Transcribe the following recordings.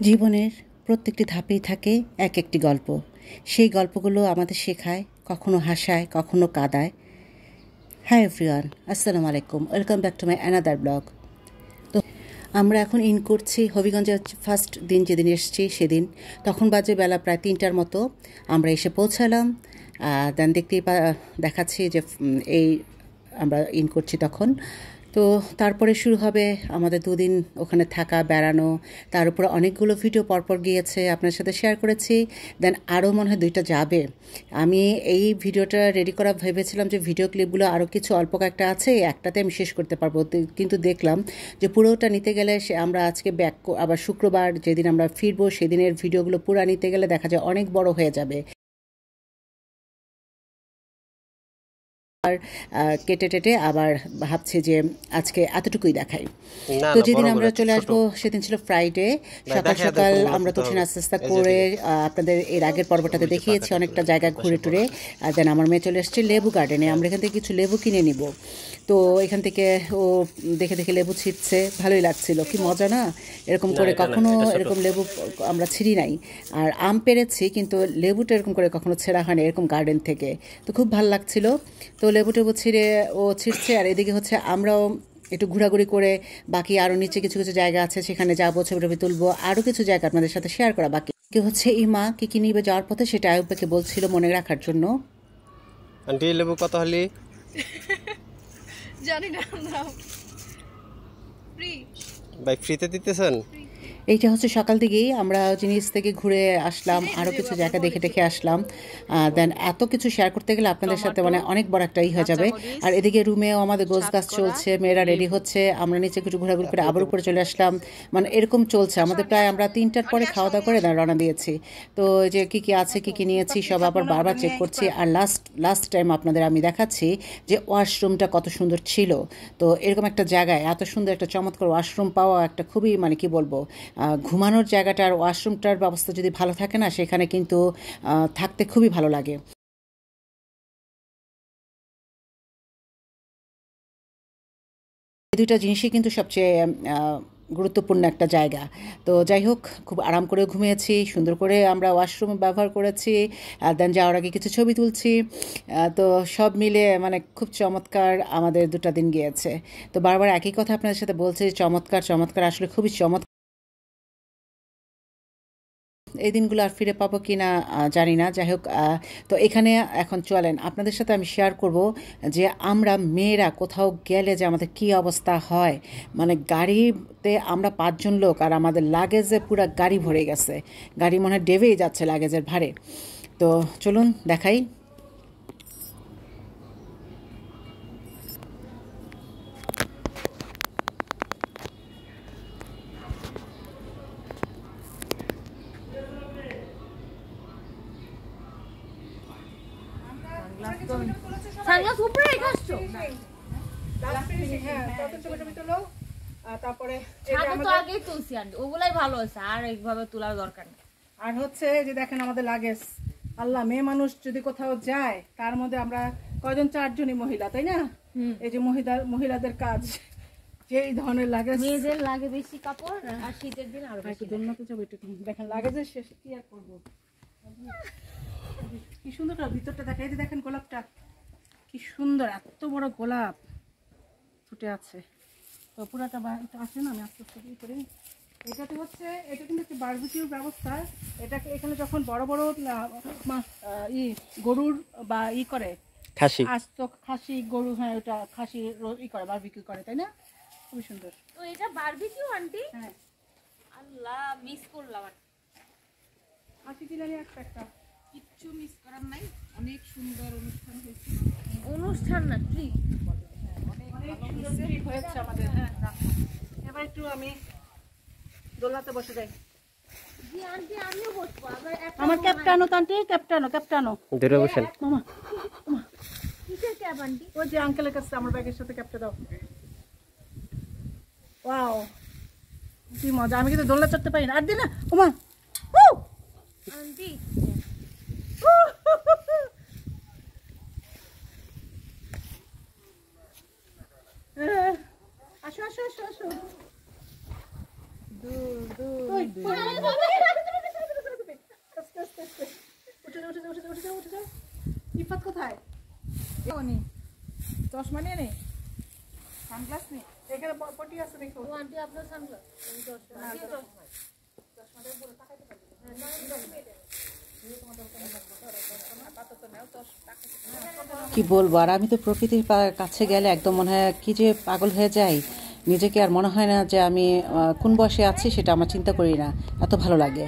জীবনের প্রত্যেকটি ধাপেই থাকে এক একটি গল্প। সেই গল্পগুলো আমাদের শেখায়, কখনো হাসায়, কখনো কাঁদায়। হাই এভরিওয়ান, আসসালামু আলাইকুম, welcome back to my another blog. তো আমরা এখন ইন করছি হবিগঞ্জে। ফার্স্ট দিন যেদিন এসেছি সেদিন, তখন বাজে বেলা প্রায় 3টার মতো। আমরা এসে পৌঁছালাম। দেন দেখাচ্ছি যে এই আমরা ইন করছি তখন। তো তারপরে শুরু হবে আমাদের দুদিন ওখানে থাকা, বেড়ানো। তার উপরে অনেকগুলো ভিডিও পরপর গিয়েছে, আপনার সাথে শেয়ার করেছি। দেন আরও মনে হয় 2টা যাবে। আমি এই ভিডিওটা রেডি করা ভেবেছিলাম যে ভিডিও ক্লিপগুলো আরও কিছু অল্প কয়েকটা আছে, একটাতে আমি শেষ করতে পারবো, কিন্তু দেখলাম যে পুরোটা নিতে গেলে আমরা আজকে আবার শুক্রবার যেদিন আমরা ফিরবো সেদিনের ভিডিওগুলো পুরো নিতে গেলে দেখা যায় অনেক বড় হয়ে যাবে। আর কেটে টেটে আবার ভাবছে যে আজকে এতটুকুই দেখাই। তো যেদিন আমরা চলে আসবো সেদিন ছিল ফ্রাইডে। সকাল সকাল আমরা তো উঠে আস্তে আস্তে করে আপনাদের এর আগের পর্বটাতে দেখিয়েছি অনেকটা জায়গা ঘুরে টুরে। দেন আমার মেয়ে চলে এসছে লেবু গার্ডেনে। আমরা এখান থেকে কিছু লেবু কিনে নিব। তো এখান থেকে ও দেখে দেখে লেবু ছিঁড়ছে, ভালোই লাগছিল। কি মজা না, এরকম করে কখনো এরকম লেবু আমরা ছিঁড়ি নাই। আর আম পেরেছি, কিন্তু লেবুটা এরকম করে কখনো ছেঁড়া হয়নি এরকম গার্ডেন থেকে। তো খুব ভালো লাগছিল। তো লেবু টেবু ছিঁড়ে ও ছিঁড়ছে, আর এদিকে হচ্ছে আমরাও একটু ঘোরাঘুরি করে বাকি আরও নিচে কিছু কিছু জায়গা আছে সেখানে যাবো, ছবি টবি তুলবো, আরও কিছু জায়গা আপনাদের সাথে শেয়ার করা বাকি। কি হচ্ছে ইমা কি নিবে যাওয়ার পথে সেটা আয়ুবকে বলছিল মনে রাখার জন্য। আন্টি লেবু কত হলি জানি না, ফ্রি ভাই ফ্রিতে দিতেছেন? এইটা হচ্ছে সকাল থেকেই আমরা জিনিস থেকে ঘুরে আসলাম, আরও কিছু জায়গা দেখে দেখে আসলাম। দেন এত কিছু শেয়ার করতে গেলে আপনাদের সাথে মানে অনেক বড় একটা হয়ে যাবে। আর এদিকে রুমেও আমাদের গোছ গাছ চলছে, মেয়েরা রেডি হচ্ছে, আমরা নিচে কিছু ঘোরাঘুরি করে আবার উপরে চলে আসলাম। মানে এরকম চলছে আমাদের। প্রায় আমরা 3টার পরে খাওয়া দাওয়া করে রওনা দিয়েছি। তো যে কী আছে কী নিয়েছি সব আবার বারবার চেক করছি। আর লাস্ট টাইম আপনাদের আমি দেখাচ্ছি যে ওয়াশরুমটা কত সুন্দর ছিল। তো এরকম একটা জায়গায় এত সুন্দর একটা চমৎকার ওয়াশরুম পাওয়া একটা খুবই মানে কি বলবো, ঘুমানোর জায়গাটা আর ওয়াশরুমটার ব্যবস্থা যদি ভালো থাকে না, সেখানে কিন্তু থাকতে খুবই ভালো লাগে। এই দুইটা জিনিসই কিন্তু সবচেয়ে গুরুত্বপূর্ণ একটা জায়গা। তো যাই হোক, খুব আরাম করে ঘুমিয়েছি, সুন্দর করে আমরা ওয়াশরুম ব্যবহার করেছি। দেন যাওয়ার আগে কিছু ছবি তুলছি। তো সব মিলে মানে খুব চমৎকার আমাদের 2টা দিন গিয়েছে। তো বারবার একই কথা আপনাদের সাথে বলছি, চমৎকার চমৎকার, আসলে খুবই চমৎকার। এই দিনগুলো আর ফিরে পাবো কি না জানি না। যাই হোক, তো এখানে এখন চলেন আপনাদের সাথে আমি শেয়ার করব যে আমরা মেয়েরা কোথাও গেলে যে আমাদের কি অবস্থা হয়। মানে গাড়িতে আমরা 5 জন লোক, আর আমাদের লাগেজে পুরো গাড়ি ভরে গেছে। গাড়ি মনে হয় ডেবেই যাচ্ছে লাগেজের ভারে। তো চলুন দেখাই। সানগ্লাস উপরে রেখে আসছো? তারপরে তো আগেই তুলছি আন্টি, ওগুলাই ভালো আছে, আর এইভাবে তোলার দরকার নেই। আর হচ্ছে যে দেখেন আমাদের লাগেজ, আল্লাহ, মেয়ে মানুষ যদি কোথাও যায় তার মধ্যে আমরা কয়জন, 4 জনই মহিলা, তাই না? এই যে মহিলাদের কাজ, যে এই ধরনের লাগেজ, মেয়েদের লাগে বেশি কাপড়, আর শীতের দিন আরো বেশি। দেখেন লাগেজের শেষে কি আর করবো। কি সুন্দর ভিতরটা দেখেন, এই যে দেখেন গোলাপটা কি সুন্দর, এত বড় গোলাপ ফুটে আছে। তো পুরাটা আছে না, আমি আস্তে আস্তে দিয়ে করি। এটাতে হচ্ছে, এটা কিন্তু একটা বারবিকিউর ব্যবস্থা। এটাকে এখানে যখন বড় বড় গরুর বা করে খাসি, আস্ত খাসি গরু, হ্যাঁ ওটা খাসি করে বারবিকিউ করে, তাই না? খুবই সুন্দর। তো এটা বারবিকিউ আন্টি? হ্যাঁ, আল্লাহ, মিস করলাম। খাসি কিনে নিয়ে একটা কিচ্ছু মিস করার নাই। অনেক সুন্দর অনুষ্ঠান হয়েছে। অনুষ্ঠান না, ট্রিপ। হয়েছে আমাদের। হ্যাঁ, এবার একটু আমি দোলনাতে বসে যাই। জি আন্টি, আমিও বসবো। আমার ক্যাপটানো তো আন্টি, ক্যাপটানো ধরে বসেন মামা। কিসের ক্যাপ আন্টি? ওই যে আঙ্কেলের কাছে আমার ব্যাগের সাথে ক্যাপটা দাও। ওয়াও, কি মজা! আমি কিন্তু দোলনা চড়তে পারি না। আর দিন না ওমা আন্টি, আসো আসো আসো আসো। দূর দূর নি চশমা নিয়ে নে, সানগ্লাস নে, এখানে পটি আছে দেখো। ও আন্টি আপনার সানগ্লাস কি বলবো, আর আমি তো প্রকৃতির কাছে গেলে একদম মনে হয় কি যে পাগল হয়ে যাই, নিজেকে আর মনে হয় না যে আমি কোন বয়সে আছি সেটা আমার চিন্তা করি না, এত ভালো লাগে।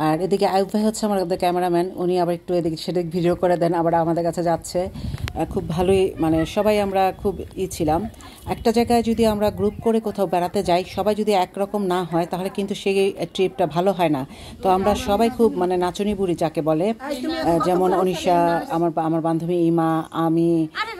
আর এদিকে আয়ুব ভাই হচ্ছে আমাদের ক্যামেরাম্যান, উনি আবার একটু এদিকে সেদিকে ভিডিও করে দেন, আবার আমাদের কাছে যাচ্ছে। খুব ভালোই, মানে সবাই আমরা খুব ছিলাম। একটা জায়গায় যদি আমরা গ্রুপ করে কোথাও বেড়াতে যাই, সবাই যদি একরকম না হয় তাহলে কিন্তু সেই ট্রিপটা ভালো হয় না। তো আমরা সবাই খুব মানে নাচনি বুড়ি যাকে বলে, যেমন অনিশা, আমার বান্ধবী ইমা,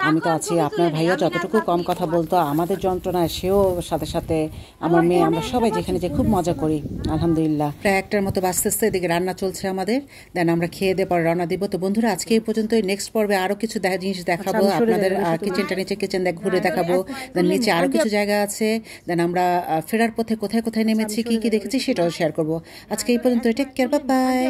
আমি তো আছি, আপনার ভাইয়া যতটুকু কম কথা বলতো আমাদের যন্ত্রণায় সেও সাথে সাথে, আমার মেয়ে, আমরা সবাই যেখানে যে খুব মজা করি আলহামদুলিল্লাহ। প্রায় একটার মতো বাঁচতে আসতে এদিকে রান্না চলছে আমাদের, দেন আমরা খেয়ে দিয়ে পরে রওনা দিব। তো বন্ধুরা আজকে এই পর্যন্তই, নেক্সট পর্বে আরও কিছু জিনিস দেখাবো আপনাদের, কিচেনটা নিচে কিচেন ঘুরে দেখাবো, দেন নিচে আরও কিছু জায়গা আছে, দেন আমরা ফেরার পথে কোথায় কোথায় নেমেছি, কি কি দেখেছি সেটাও শেয়ার করবো। আজকে এই পর্যন্ত, টেক কেয়ার, বাই বাই।